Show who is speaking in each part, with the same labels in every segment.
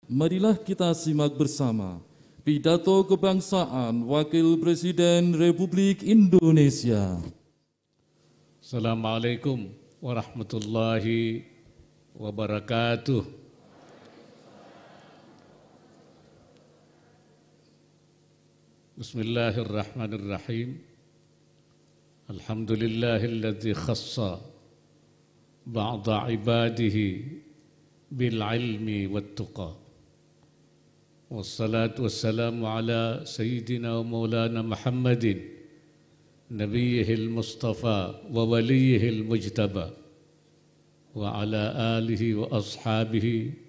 Speaker 1: Marilah kita simak bersama pidato kebangsaan Wakil Presiden Republik Indonesia.
Speaker 2: Assalamualaikum warahmatullahi wabarakatuh. Bismillahirrahmanirrahim. Alhamdulillahilladzi khassa ba'da ibadihi bil ilmi wat tuqa. Wassalatu wassalamu ala sayyidina wa maulana Muhammadin nabiyihil mustafa wa waliyihil mujtaba wa ala alihi wa ashabihi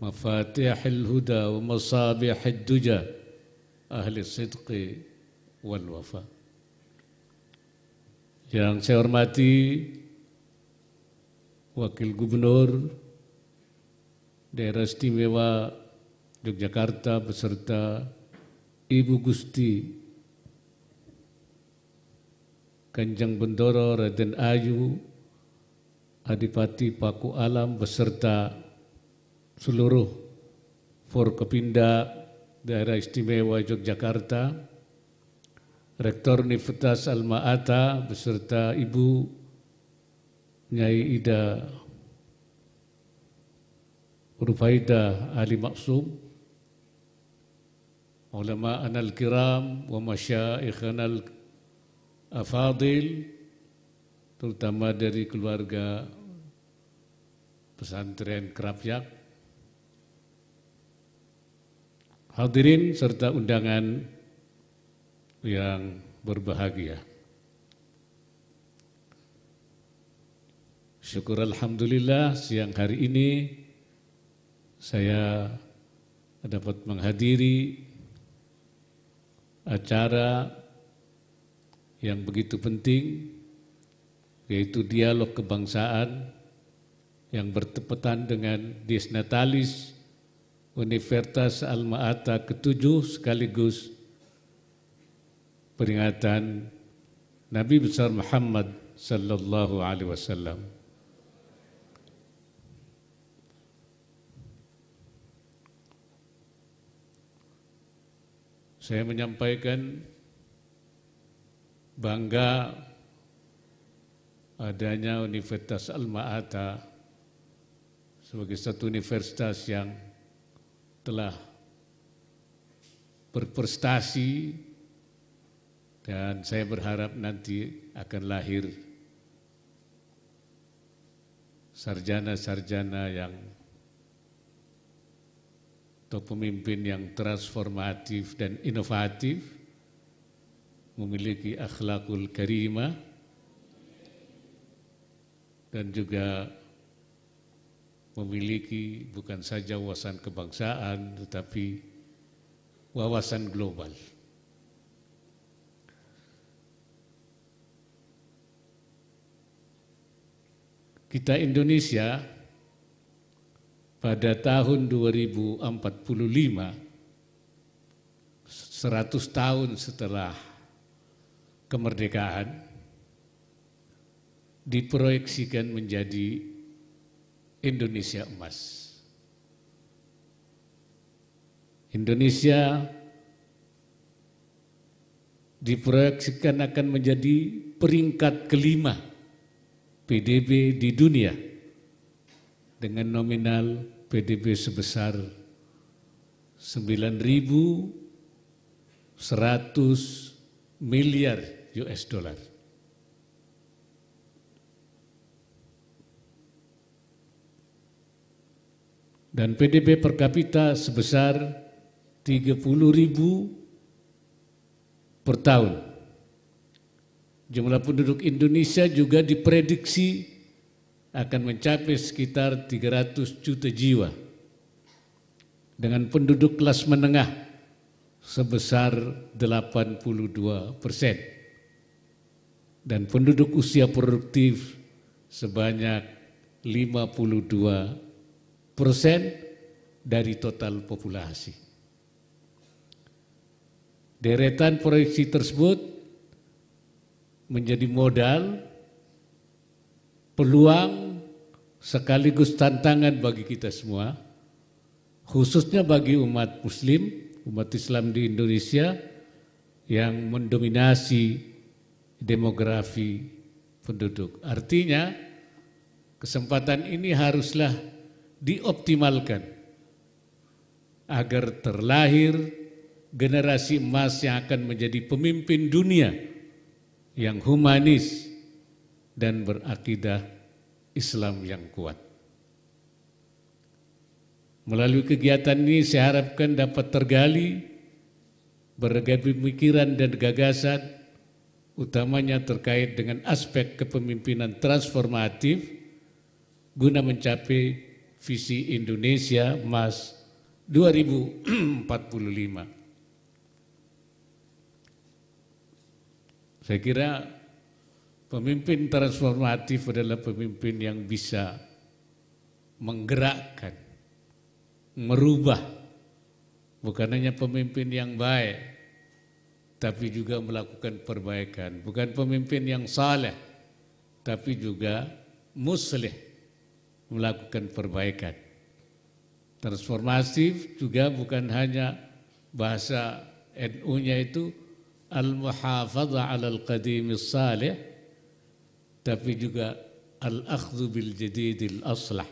Speaker 2: mafatihil huda wa masabihid duja ahli sidqi wal wafa. Yang saya hormati Wakil Gubernur Daerah Istimewa Yogyakarta beserta Ibu Gusti Kanjeng Bendoro Raden Ayu Adipati Paku Alam beserta seluruh Forkopimda Daerah Istimewa Yogyakarta, Rektor Universitas Alma-Ata beserta Ibu Nyai Ida Rufaidah Ali Maksum, ulama anal kiram wa masyaikhan al afadil, terutama dari keluarga pesantren Krapyak, hadirin serta undangan yang berbahagia. Syukur alhamdulillah siang hari ini saya dapat menghadiri acara yang begitu penting, yaitu dialog kebangsaan yang bertepatan dengan Dies Natalis Universitas Alma-Ata ke-7 sekaligus peringatan Nabi besar Muhammad sallallahu alaihi wasallam. Saya menyampaikan bangga adanya Universitas Alma-Ata sebagai satu universitas yang telah berprestasi, dan saya berharap nanti akan lahir sarjana-sarjana yang atau pemimpin yang transformatif dan inovatif, memiliki akhlakul karimah, dan juga memiliki bukan saja wawasan kebangsaan tetapi wawasan global. Kita Indonesia pada tahun 2045, 100 tahun setelah kemerdekaan, diproyeksikan menjadi Indonesia emas. Indonesia diproyeksikan akan menjadi peringkat kelima PDB di dunia dengan nominal PDB sebesar 9.100 miliar US dollar. Dan PDB per kapita sebesar 30.000 per tahun. Jumlah penduduk Indonesia juga diprediksi akan mencapai sekitar 300 juta jiwa dengan penduduk kelas menengah sebesar 82% dan penduduk usia produktif sebanyak 52% dari total populasi. Deretan proyeksi tersebut menjadi modal, peluang sekaligus tantangan bagi kita semua khususnya bagi umat Muslim, umat Islam di Indonesia yang mendominasi demografi penduduk. Artinya kesempatan ini haruslah dioptimalkan agar terlahir generasi emas yang akan menjadi pemimpin dunia yang humanis dan berakidah Islam yang kuat. Melalui kegiatan ini saya harapkan dapat tergali berbagai pemikiran dan gagasan, utamanya terkait dengan aspek kepemimpinan transformatif guna mencapai visi Indonesia Emas 2045. Saya kira pemimpin transformatif adalah pemimpin yang bisa menggerakkan, merubah, bukan hanya pemimpin yang baik, tapi juga melakukan perbaikan. Bukan pemimpin yang saleh, tapi juga muslih, melakukan perbaikan. Transformatif juga bukan hanya bahasa NU-nya itu al-muhafadzah 'alal qadimis salih, tapi juga al-akhdhu bil jadidil aslah.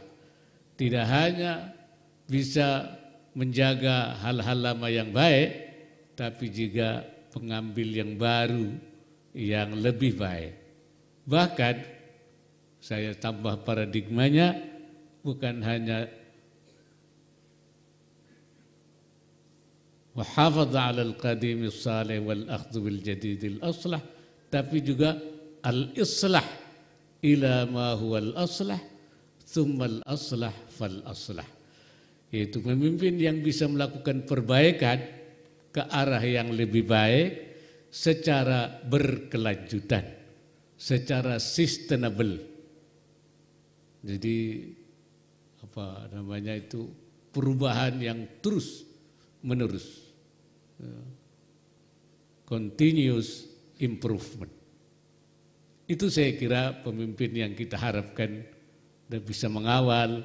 Speaker 2: Tidak hanya bisa menjaga hal-hal lama yang baik, tapi juga pengambil yang baru yang lebih baik. Bahkan saya tambah paradigmanya, bukan hanya muhafadzah 'alal qadimis salih wal akhdhu bil jadidil aslah, tapi juga al-islah ila ma huwal aslah thumma al-aslah fal aslah, yaitu pemimpin yang bisa melakukan perbaikan ke arah yang lebih baik secara berkelanjutan, secara sustainable. Jadi apa namanya itu, perubahan yang terus menerus, continuous improvement. Itu saya kira pemimpin yang kita harapkan dan bisa mengawal.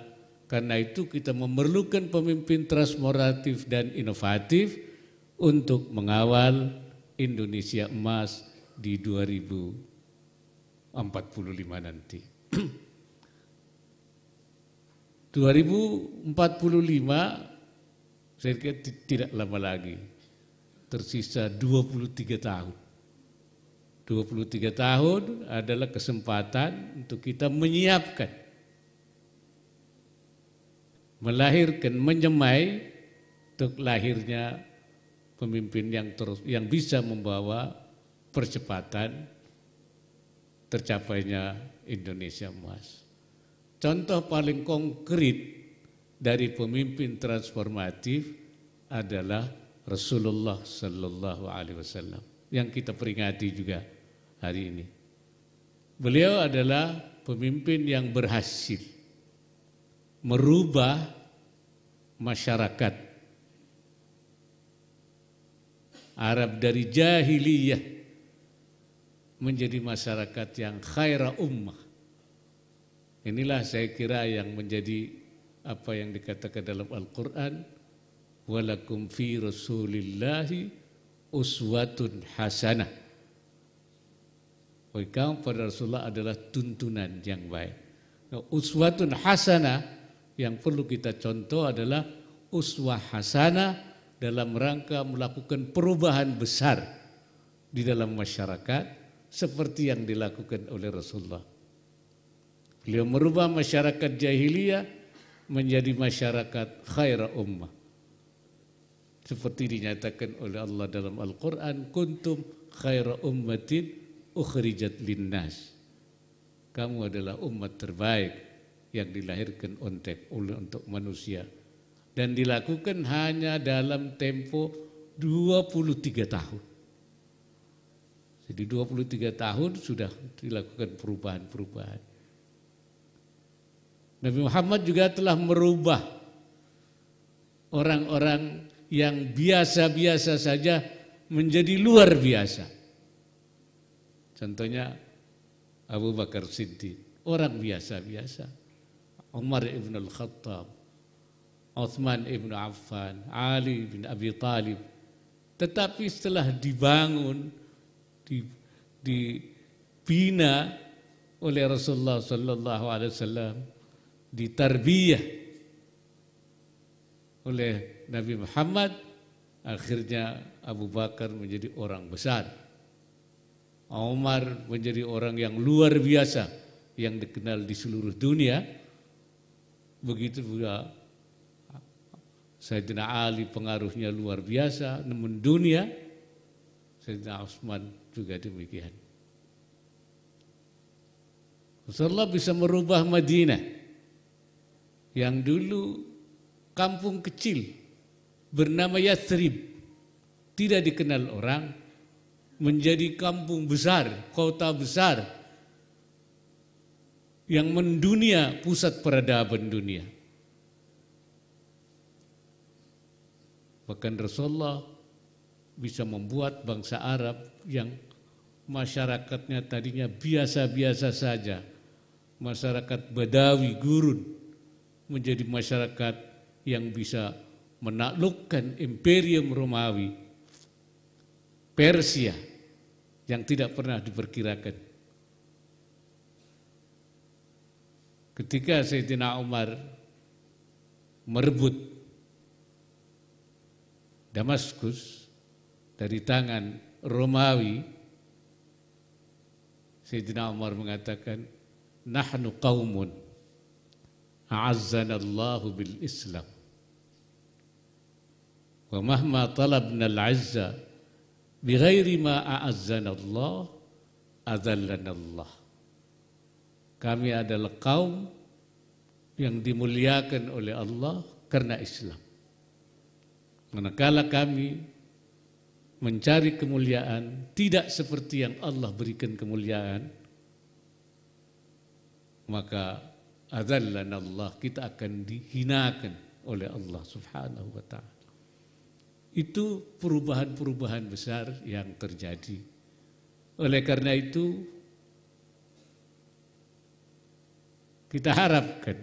Speaker 2: Karena itu kita memerlukan pemimpin transformatif dan inovatif untuk mengawal Indonesia Emas di 2045 nanti. 2045 saya kira tidak lama lagi, tersisa 23 tahun. 23 tahun adalah kesempatan untuk kita menyiapkan, melahirkan, menyemai untuk lahirnya pemimpin yang bisa membawa percepatan tercapainya Indonesia Emas. Contoh paling konkret dari pemimpin transformatif adalah Rasulullah Sallallahu Alaihi Wasallam yang kita peringati juga hari ini. Beliau adalah pemimpin yang berhasil merubah masyarakat Arab dari jahiliyah menjadi masyarakat yang khaira ummah. Inilah saya kira yang menjadi apa yang dikatakan dalam Al-Quran, walakum fi rasulillahi uswatun hasanah. Bagi kamu pada Rasulullah adalah tuntunan yang baik. Nah, uswatun hasanah yang perlu kita contoh adalah uswah hasanah dalam rangka melakukan perubahan besar di dalam masyarakat seperti yang dilakukan oleh Rasulullah. Beliau merubah masyarakat jahiliyah menjadi masyarakat khaira ummah. Seperti dinyatakan oleh Allah dalam Al-Quran, kuntum khaira ummatin ukhrijat linnas. Kamu adalah umat terbaik yang dilahirkan untuk manusia. Dan dilakukan hanya dalam tempo 23 tahun. Jadi 23 tahun sudah dilakukan perubahan-perubahan. Nabi Muhammad juga telah merubah orang-orang yang biasa-biasa saja menjadi luar biasa. Contohnya Abu Bakar Siddiq, orang biasa-biasa. Umar ibn al-Khattab, Utsman ibn Affan, Ali bin Abi Thalib. Tetapi setelah dibangun, dibina oleh Rasulullah sallallahu alaihi wasallam, ditarbiyah oleh Nabi Muhammad, akhirnya Abu Bakar menjadi orang besar. Umar menjadi orang yang luar biasa yang dikenal di seluruh dunia. Begitu juga Sayyidina Ali pengaruhnya luar biasa mendunia. Sayyidina Utsman juga demikian. Rasulullah bisa merubah Madinah yang dulu kampung kecil bernama Yathrib, tidak dikenal orang, menjadi kampung besar, kota besar yang mendunia, pusat peradaban dunia. Bahkan Rasulullah bisa membuat bangsa Arab yang masyarakatnya tadinya biasa-biasa saja, masyarakat Badawi, gurun, menjadi masyarakat yang bisa menaklukkan Imperium Romawi, Persia, yang tidak pernah diperkirakan. Ketika Sayyidina Umar merebut Damaskus dari tangan Romawi, Sayyidina Umar mengatakan, nahnu qaumun a'azzanallahu bil Islam wa mahma talabna al-'izza bighairi ma a'azzanallah adallanallah. Kami adalah kaum yang dimuliakan oleh Allah karena Islam. Manakala kami mencari kemuliaan tidak seperti yang Allah berikan kemuliaan, maka adallanallah, kita akan dihinakan oleh Allah Subhanahu wa ta'ala. Itu perubahan-perubahan besar yang terjadi. Oleh karena itu kita harapkan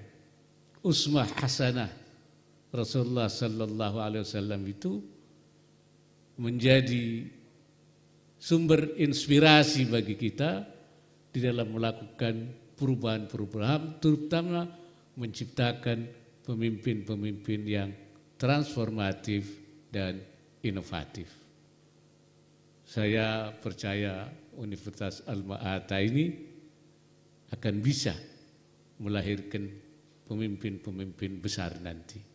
Speaker 2: uswah hasanah Rasulullah sallallahu alaihi wasallam itu menjadi sumber inspirasi bagi kita di dalam melakukan perubahan-perubahan, terutama menciptakan pemimpin-pemimpin yang transformatif dan inovatif. Saya percaya Universitas Al-Ma'ata ini akan bisa melahirkan pemimpin-pemimpin besar nanti.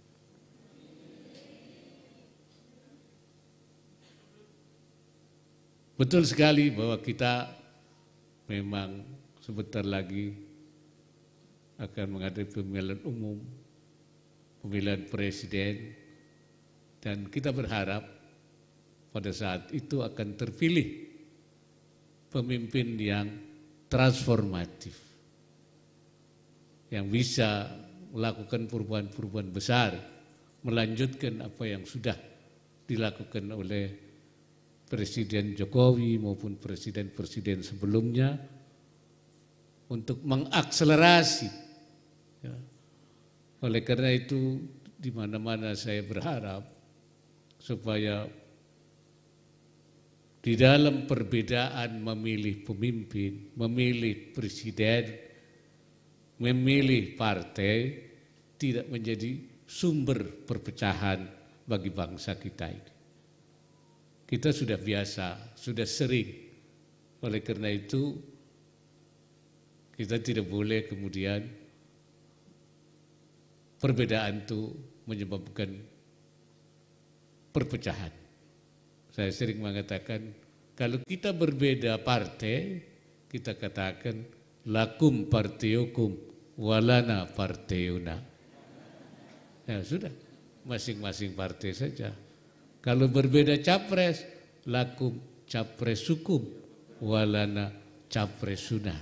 Speaker 2: Betul sekali bahwa kita memang sebentar lagi akan menghadapi pemilihan umum, pemilihan presiden, dan kita berharap pada saat itu akan terpilih pemimpin yang transformatif, yang bisa melakukan perubahan-perubahan besar, melanjutkan apa yang sudah dilakukan oleh Presiden Jokowi maupun presiden-presiden sebelumnya untuk mengakselerasi. Ya. Oleh karena itu, di mana-mana saya berharap supaya di dalam perbedaan memilih pemimpin, memilih presiden, memilih partai tidak menjadi sumber perpecahan bagi bangsa kita ini. Kita sudah biasa, sudah sering. Oleh karena itu, kita tidak boleh kemudian perbedaan itu menyebabkan perpecahan. Saya sering mengatakan, kalau kita berbeda partai, kita katakan lakum partiyukum walana partiyuna. Ya sudah, masing-masing partai saja. Kalau berbeda capres, lakum capresukum walana capresuna.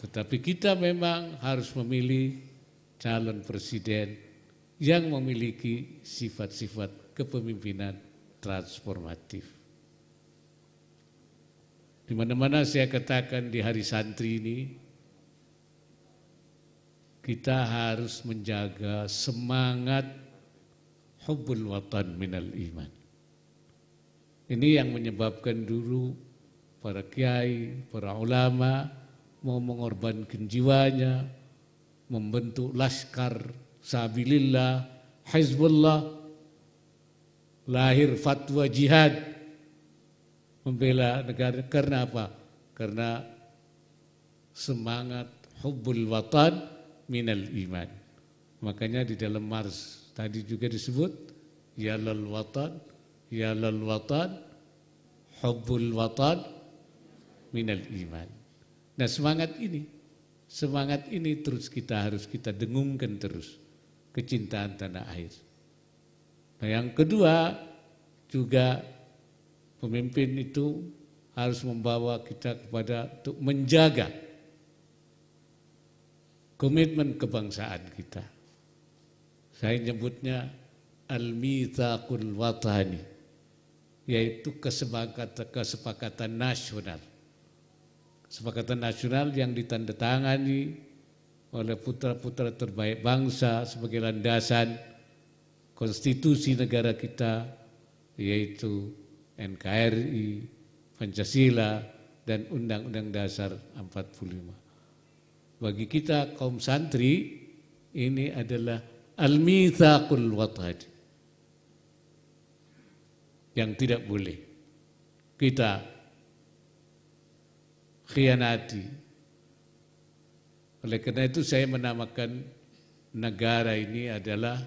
Speaker 2: Tetapi kita memang harus memilih calon presiden yang memiliki sifat-sifat kepemimpinan transformatif. Di mana-mana saya katakan di Hari Santri ini, kita harus menjaga semangat hubbul watan minal iman. Ini yang menyebabkan dulu para kiai, para ulama mau mengorbankan jiwanya, membentuk laskar sabilillah, Hizbullah, lahir fatwa jihad, membela negara. Karena apa? Karena semangat hubbul watan minal iman. Makanya di dalam Mars tadi juga disebut ya lal watan, ya lal watan, hubbul watan minal iman. Nah, semangat ini terus harus kita dengungkan terus, kecintaan tanah air. Nah, yang kedua juga pemimpin itu harus membawa kita kepada untuk menjaga komitmen kebangsaan kita. Saya nyebutnya al-mitsaqul watani, yaitu kesepakatan nasional. Kesepakatan nasional yang ditandatangani oleh putra-putra terbaik bangsa sebagai landasan konstitusi negara kita, yaitu NKRI, Pancasila, dan Undang-Undang Dasar 45. Bagi kita kaum santri, ini adalah al-mitsaqul watani yang tidak boleh kita khianati. Oleh karena itu saya menamakan negara ini adalah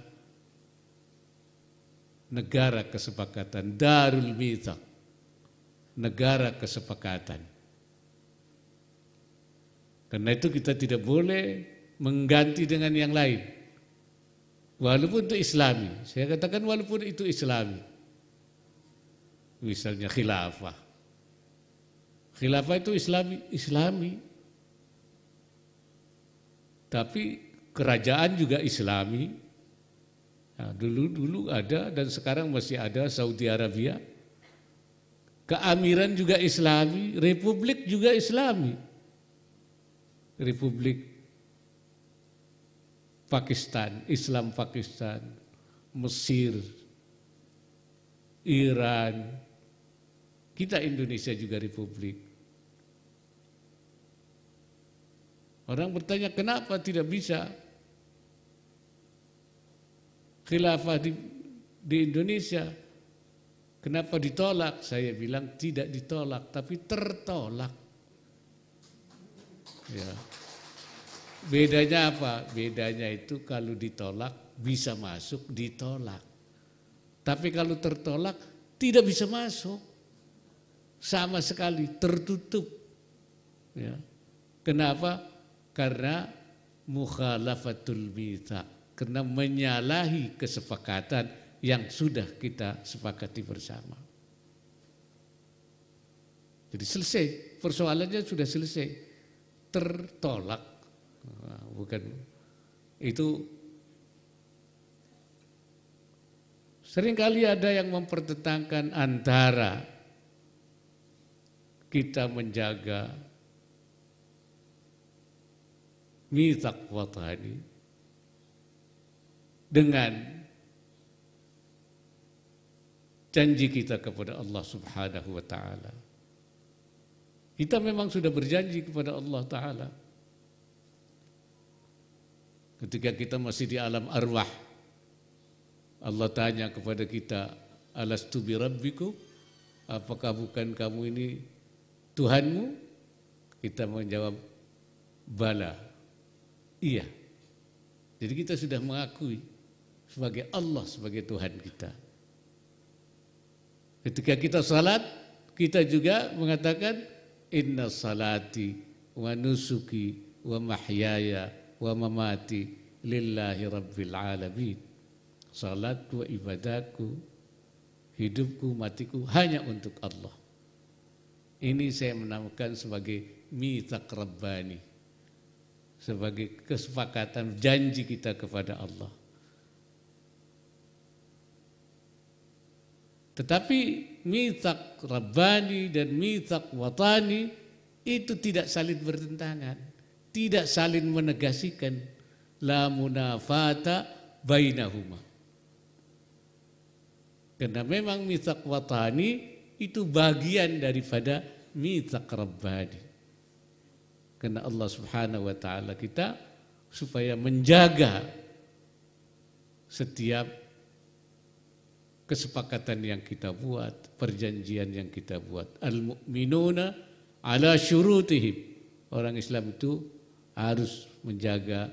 Speaker 2: negara kesepakatan, Darul Mitsaq, negara kesepakatan. Karena itu kita tidak boleh mengganti dengan yang lain, walaupun itu Islami. Saya katakan walaupun itu Islami. Misalnya khilafah. Khilafah itu Islami. Tapi kerajaan juga Islami. Nah, dulu ada dan sekarang masih ada Saudi Arabia. Keamiran juga Islami, republik juga Islami. Republik Pakistan, Islam Pakistan, Mesir, Iran, kita Indonesia juga republik. Orang bertanya kenapa tidak bisa khilafah di Indonesia? Kenapa ditolak? Saya bilang tidak ditolak, tapi tertolak. Ya. Bedanya apa? Bedanya itu kalau ditolak bisa masuk, ditolak. Tapi kalau tertolak tidak bisa masuk. Sama sekali tertutup. Ya. Kenapa? Karena mukhalafatul mitsaq, karena menyalahi kesepakatan yang sudah kita sepakati bersama. Jadi selesai, persoalannya sudah selesai. Tertolak, bukan itu. Seringkali ada yang mempertentangkan antara kita menjaga mitsaq watani dengan janji kita kepada Allah Subhanahu wa taala. Kita memang sudah berjanji kepada Allah Ta'ala. Ketika kita masih di alam arwah, Allah tanya kepada kita, alastu bi rabbikum, apakah bukan kamu ini Tuhanmu? Kita menjawab, bala, iya. Jadi kita sudah mengakui sebagai Allah sebagai Tuhan kita. Ketika kita salat, kita juga mengatakan, inna salati wa nusuki wa mahyaya wa mamati lillahi rabbil alamin. Salat wa ibadahku, hidupku, matiku hanya untuk Allah. Ini saya menamakan sebagai mitsaq rabbani, sebagai kesepakatan janji kita kepada Allah. Tetapi mitsaq rabbani dan mitsaq watani itu tidak saling bertentangan, tidak saling menegasikan. la munafata bainahuma. Karena memang mitsaq watani itu bagian daripada mitsaq rabbani. Karena Allah Subhanahu wa taala kita supaya menjaga setiap kesepakatan yang kita buat, perjanjian yang kita buat. Al-mu'minuna ala syurutihim. Orang Islam itu harus menjaga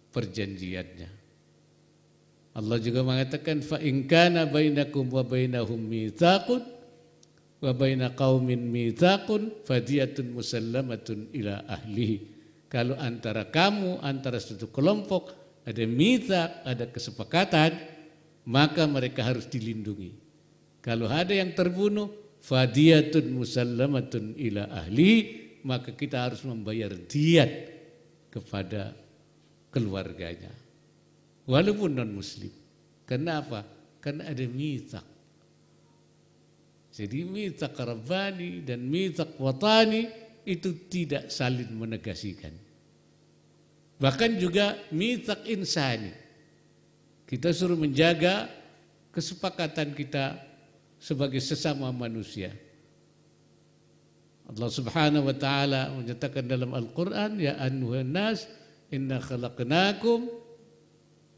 Speaker 2: perjanjiannya. Allah juga mengatakan fa in kana bainakum wa bainahum mitsaqun wa baina qaumin mitsaqun fadiyatun musallamatun ila ahlihi. Kalau antara kamu, antara satu kelompok ada mitsaq, ada kesepakatan, maka mereka harus dilindungi. Kalau ada yang terbunuh, fadiyatun musallamatun ila ahli, maka kita harus membayar diyat kepada keluarganya. Walaupun non-muslim. Kenapa? Karena ada mitsaq. Jadi mitsaq rabbani dan mitsaq watani itu tidak saling menegasikan. Bahkan juga mitsaq insani. Kita suruh menjaga kesepakatan kita sebagai sesama manusia. Allah Subhanahu wa taala menyatakan dalam Al-Qur'an, ya ayyuhan nas inna khalaqnakum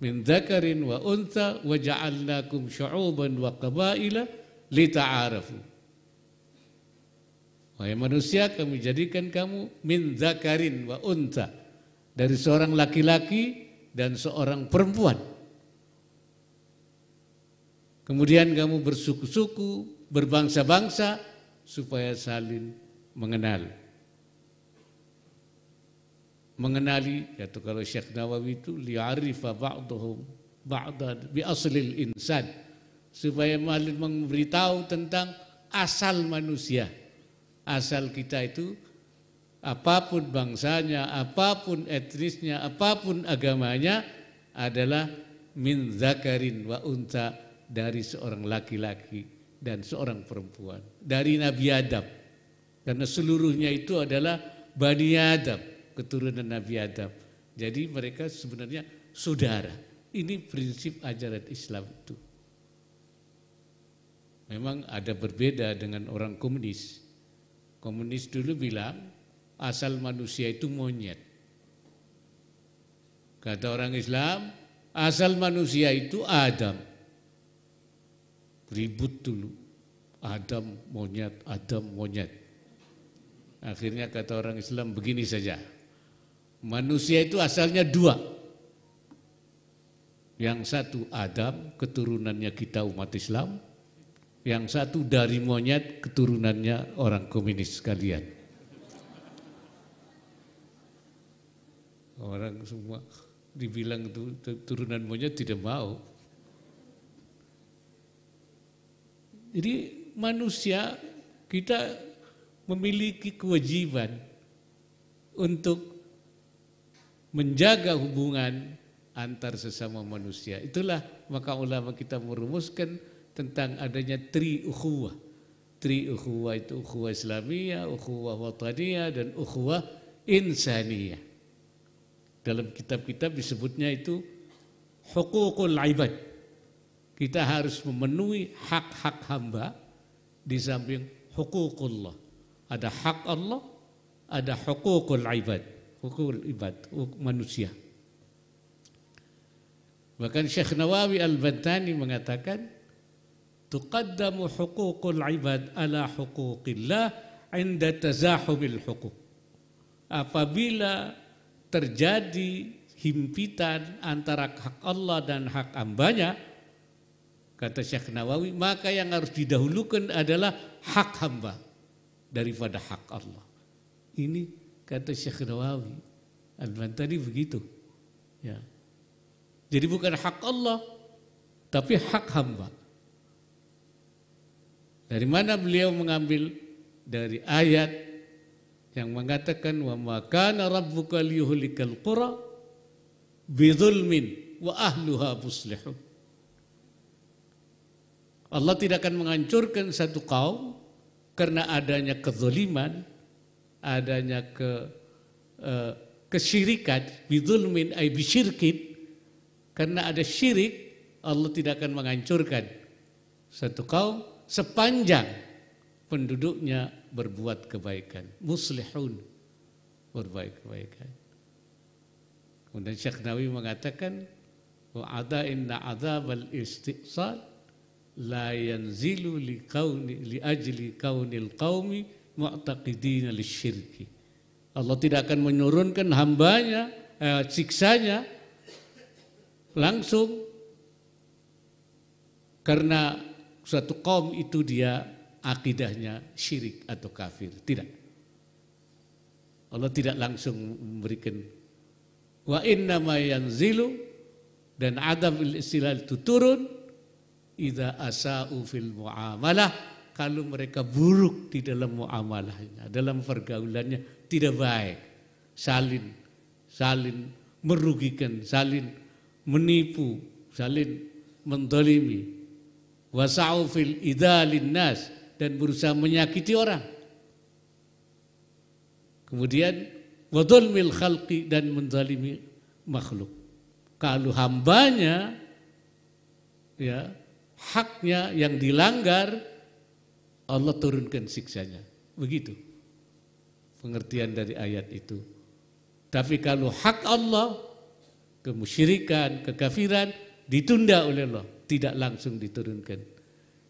Speaker 2: min dzakarin wa untha wa ja'alnakum syu'uban wa qabaila lita'arafu. Wahai manusia, kami jadikan kamu min dzakarin wa untha, dari seorang laki-laki dan seorang perempuan. Kemudian kamu bersuku-suku, berbangsa-bangsa supaya saling mengenal. Mengenali, yaitu kalau Syekh Nawawi itu li'arifa ba'dahum ba'dan bi aslil insan, supaya memberitahu tentang asal manusia. Asal kita itu apapun bangsanya, apapun etnisnya, apapun agamanya adalah min zakarin wa unta, dari seorang laki-laki dan seorang perempuan, dari Nabi Adam. Karena seluruhnya itu adalah Bani Adam, keturunan Nabi Adam. Jadi mereka sebenarnya saudara. Ini prinsip ajaran Islam itu. Memang ada berbeda dengan orang komunis. Komunis dulu bilang asal manusia itu monyet. Kata orang Islam, asal manusia itu Adam. Ribut dulu, Adam monyet, Adam monyet. Akhirnya kata orang Islam begini saja, manusia itu asalnya dua. Yang satu Adam, keturunannya kita umat Islam. Yang satu dari monyet, keturunannya orang komunis sekalian. Orang semua dibilang itu turunan monyet tidak mau. Jadi manusia kita memiliki kewajiban untuk menjaga hubungan antar sesama manusia. Itulah maka ulama kita merumuskan tentang adanya tri ukhuwah. Tri ukhuwah itu ukhuwah Islamiyah, ukhuwah wataniyah, dan ukhuwah insaniyah. Dalam kitab-kitab disebutnya itu huququl ibad. Kita harus memenuhi hak-hak hamba di samping huququllah. Ada hak Allah, ada huququl ibad, hukukul ibad, hak manusia. Bahkan Syekh Nawawi Al-Bantani mengatakan, tuqaddamu huququl ibad ala huquqillah inda tazahumil huquq. Apabila terjadi himpitan antara hak Allah dan hak hambanya, kata Syekh Nawawi, maka yang harus didahulukan adalah hak hamba daripada hak Allah. Ini kata Syekh Nawawi Al-Bantani begitu. Ya. Jadi bukan hak Allah, tapi hak hamba. Dari mana beliau mengambil? Dari ayat yang mengatakan wa ma kana rabbuka liyuhlikal qura bidzulmin wa ahluha muslihun. Allah tidak akan menghancurkan satu kaum karena adanya kezaliman, adanya kesyirikan, bidzulmin ay bisyirkin, karena ada syirik, Allah tidak akan menghancurkan satu kaum sepanjang penduduknya berbuat kebaikan, muslihun, berbuat kebaikan. Kemudian Syekh Nawawi mengatakan, wa ada inna adzabal istiqsal la yanzilu li ajli kaunil qaumi mu'taqidina lisyirki. Allah tidak akan menurunkan hambanya, siksanya langsung karena suatu kaum itu dia akidahnya syirik atau kafir. Tidak. Allah tidak langsung memberikan. Wa innama yanzilu, dan adab istilal itu turun idza asa'u fil muamalah, kalau mereka buruk di dalam muamalahnya, dalam pergaulannya tidak baik, saling merugikan, saling menipu, saling mendolimi, wasa'u fil idalin nas, dan berusaha menyakiti orang. Kemudian wadulmil khalqi, dan menzalimi makhluk. Kalau hambanya, ya, haknya yang dilanggar, Allah turunkan siksanya. Begitu pengertian dari ayat itu. Tapi kalau hak Allah, kemusyrikan, kekafiran, ditunda oleh Allah, tidak langsung diturunkan.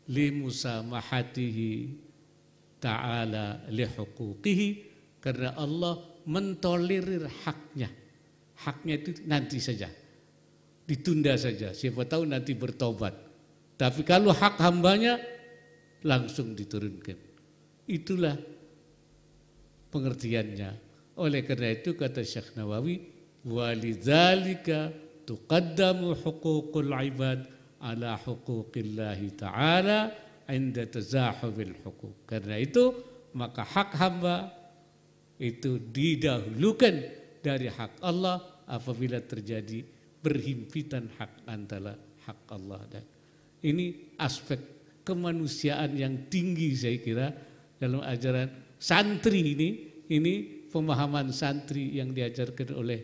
Speaker 2: Limusamahatihi ta'ala lihuquqihi, karena Allah mentolerir haknya. Haknya itu nanti saja, ditunda saja, siapa tahu nanti bertobat. Tapi kalau hak hambanya langsung diturunkan. Itulah pengertiannya. Oleh karena itu kata Syekh Nawawi, walidzalika tuqaddamu huququl ibad ala huquqillahi ta'ala inda tazahubil huquq. Karena itu maka hak hamba itu didahulukan dari hak Allah apabila terjadi berhimpitan hak antara hak Allah dan ini aspek kemanusiaan yang tinggi saya kira dalam ajaran santri ini pemahaman santri yang diajarkan oleh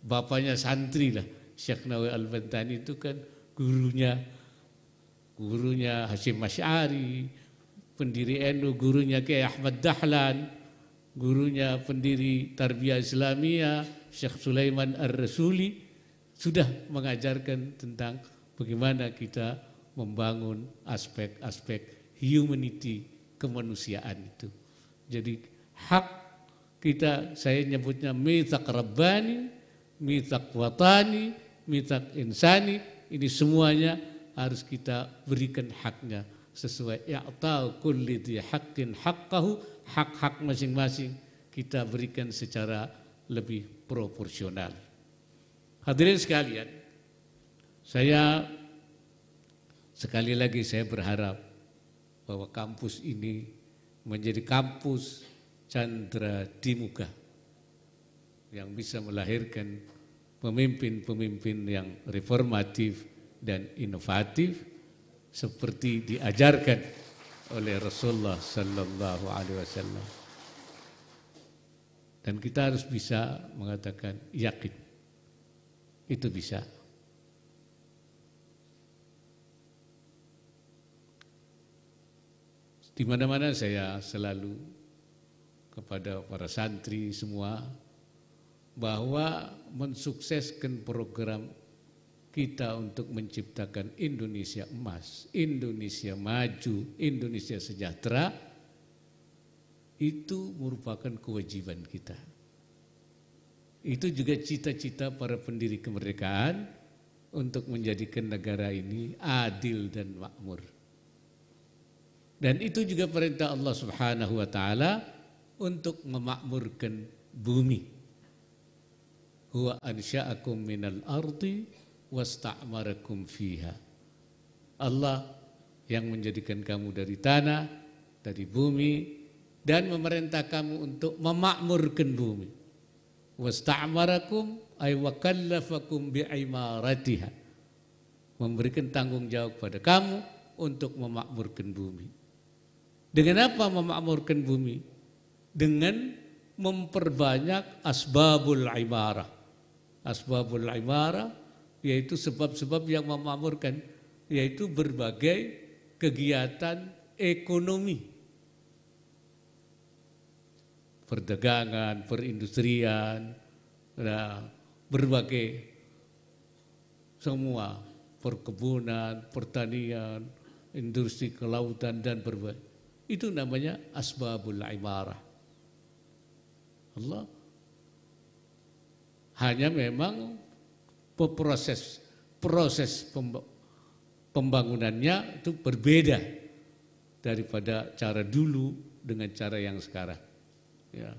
Speaker 2: bapaknya santri lah, Syekh Nawawi Al-Bantani itu kan gurunya Hasyim Asy'ari, pendiri NU, gurunya Kiai Ahmad Dahlan, gurunya pendiri Tarbiyah Islamiyah Syekh Sulaiman Ar-Rasuli sudah mengajarkan tentang bagaimana kita membangun aspek-aspek humanity, kemanusiaan itu. Jadi hak kita, saya nyebutnya mitsaq rabbani, mitsaq watani, mitsaq insani, ini semuanya harus kita berikan haknya sesuai i'ta'u kulli dzi haqqin haqqahu, hak-hak masing-masing kita berikan secara lebih proporsional. Hadirin sekalian, sekali lagi saya berharap bahwa kampus ini menjadi kampus Chandra di Muka yang bisa melahirkan pemimpin-pemimpin yang reformatif dan inovatif seperti diajarkan oleh Rasulullah Sallallahu Alaihi Wasallam. Dan kita harus bisa mengatakan yakin itu bisa. Di mana-mana saya selalu kepada para santri semua bahwa mensukseskan program kita untuk menciptakan Indonesia emas, Indonesia maju, Indonesia sejahtera, itu merupakan kewajiban kita. Itu juga cita-cita para pendiri kemerdekaan untuk menjadikan negara ini adil dan makmur. Dan itu juga perintah Allah Subhanahu wa taala untuk memakmurkan bumi. Huwa ansya'akum minal ardi wasta'marakum fiha. Allah yang menjadikan kamu dari tanah, dari bumi, dan memerintah kamu untuk memakmurkan bumi. Wasta'marakum ay wa kallafakum bi'imaratiha. Memberikan tanggung jawab pada kamu untuk memakmurkan bumi. Dengan apa memakmurkan bumi? Dengan memperbanyak asbabul imarah. Asbabul imarah yaitu sebab-sebab yang memakmurkan, yaitu berbagai kegiatan ekonomi. Perdagangan, perindustrian, berbagai semua, perkebunan, pertanian, industri kelautan dan berbagai. Itu namanya asbabul imarah. Allah hanya memang proses pembangunannya itu berbeda daripada cara dulu dengan cara yang sekarang. Ya.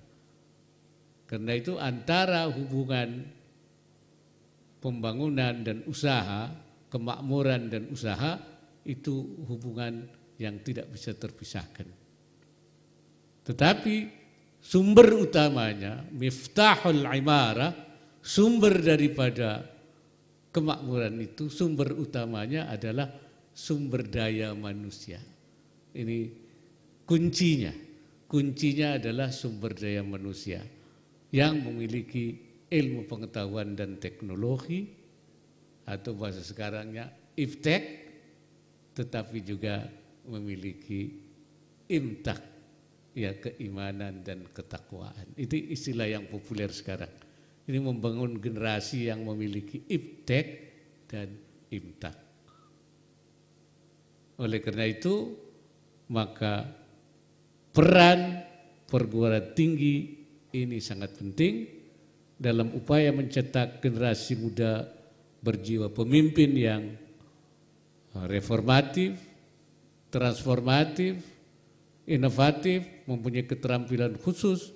Speaker 2: Karena itu antara hubungan pembangunan dan usaha, kemakmuran dan usaha itu hubungan yang tidak bisa terpisahkan. Tetapi sumber utamanya, miftahul imarah, sumber daripada kemakmuran itu, sumber utamanya adalah sumber daya manusia. Ini kuncinya. Kuncinya adalah sumber daya manusia yang memiliki ilmu pengetahuan dan teknologi, atau bahasa sekarangnya iftek, tetapi juga memiliki imtak, ya, keimanan dan ketakwaan. Itu istilah yang populer sekarang. Ini membangun generasi yang memiliki iftek dan imtak. Oleh karena itu, maka peran perguruan tinggi ini sangat penting dalam upaya mencetak generasi muda berjiwa pemimpin yang reformatif, transformatif, inovatif, mempunyai keterampilan khusus,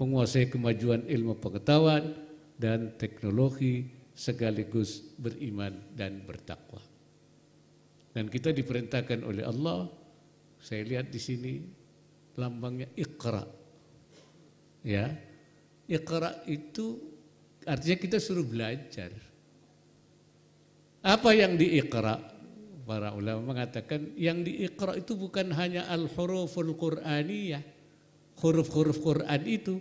Speaker 2: menguasai kemajuan ilmu pengetahuan dan teknologi, sekaligus beriman dan bertakwa. Dan kita diperintahkan oleh Allah, saya lihat di sini lambangnya Iqra. Ya. Iqra itu artinya kita suruh belajar. Apa yang diiqra? Para ulama mengatakan yang diiqra itu bukan hanya al-huruful Qur'aniyah, huruf-huruf Quran itu,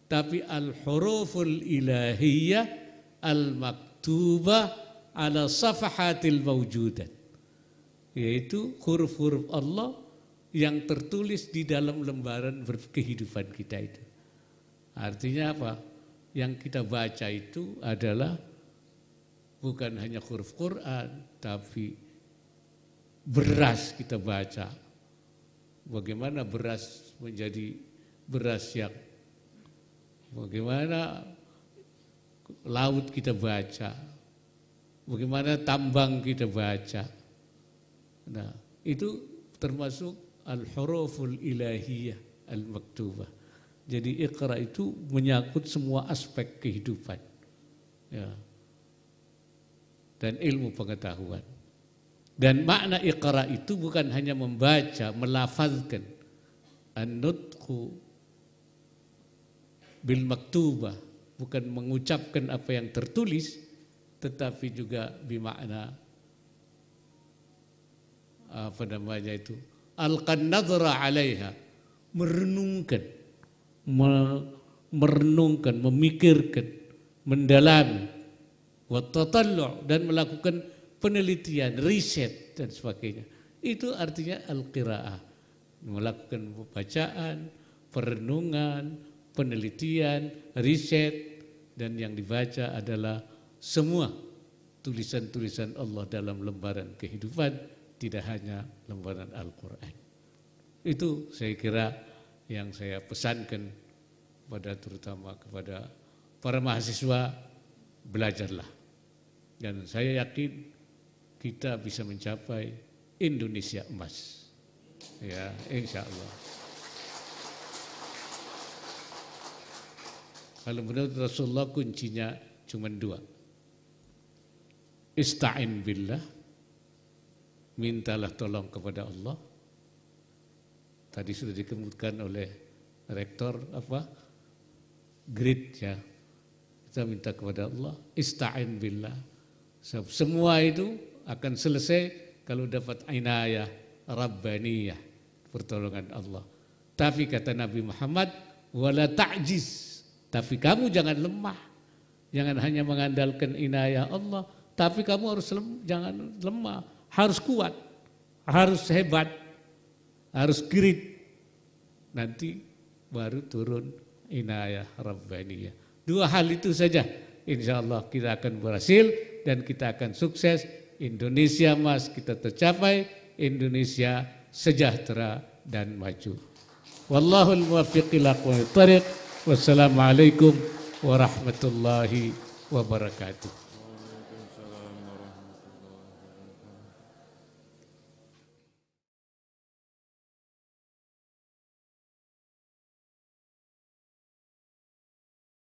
Speaker 2: tapi al-huruful ilahiyah al-maktubah ala safahatil mawjudat, yaitu huruf-huruf Allah yang tertulis di dalam lembaran kehidupan kita itu. Artinya apa? Yang kita baca itu adalah bukan hanya huruf Quran, tapi beras kita baca. Bagaimana beras menjadi beras yang, bagaimana laut kita baca, bagaimana tambang kita baca. Nah, itu termasuk al-huruful ilahiyah al-maktubah. Jadi Iqra itu menyangkut semua aspek kehidupan, ya, dan ilmu pengetahuan. Dan makna Iqra itu bukan hanya membaca, melafazkan, an-nutqu bil maktubah, bukan mengucapkan apa yang tertulis, tetapi juga bimakna apa namanya itu, alqan nadhra 'alaiha, merenungkan, memikirkan, mendalami, wa tatallu', dan melakukan penelitian, riset dan sebagainya. Itu artinya al-qiraah, melakukan pembacaan, perenungan, penelitian, riset, dan yang dibaca adalah semua tulisan-tulisan Allah dalam lembaran kehidupan, tidak hanya lembaran Al-Quran. Itu saya kira yang saya pesankan terutama kepada para mahasiswa, belajarlah. Dan saya yakin kita bisa mencapai Indonesia emas. Ya, insya Allah. Kalau menurut Rasulullah kuncinya cuma 2. Ista'in billah, mintalah tolong kepada Allah. Tadi sudah dikemukakan oleh rektor grid, ya. Kita minta kepada Allah, ista'in billah. Semua itu akan selesai kalau dapat inayah rabbaniyah, pertolongan Allah. Tapi kata Nabi Muhammad, wala ta'jiz. Tapi kamu jangan lemah. Jangan hanya mengandalkan inayah Allah, tapi kamu harus jangan lemah, harus kuat, harus hebat, harus girit. Nanti baru turun inayah Rabbaniyah. 2 hal itu saja, insya Allah kita akan berhasil dan kita akan sukses. Indonesia Emas kita tercapai, Indonesia sejahtera dan maju. Wallahul muwaffiq ila aqwamit thariq. Wassalamualaikum warahmatullahi wabarakatuh.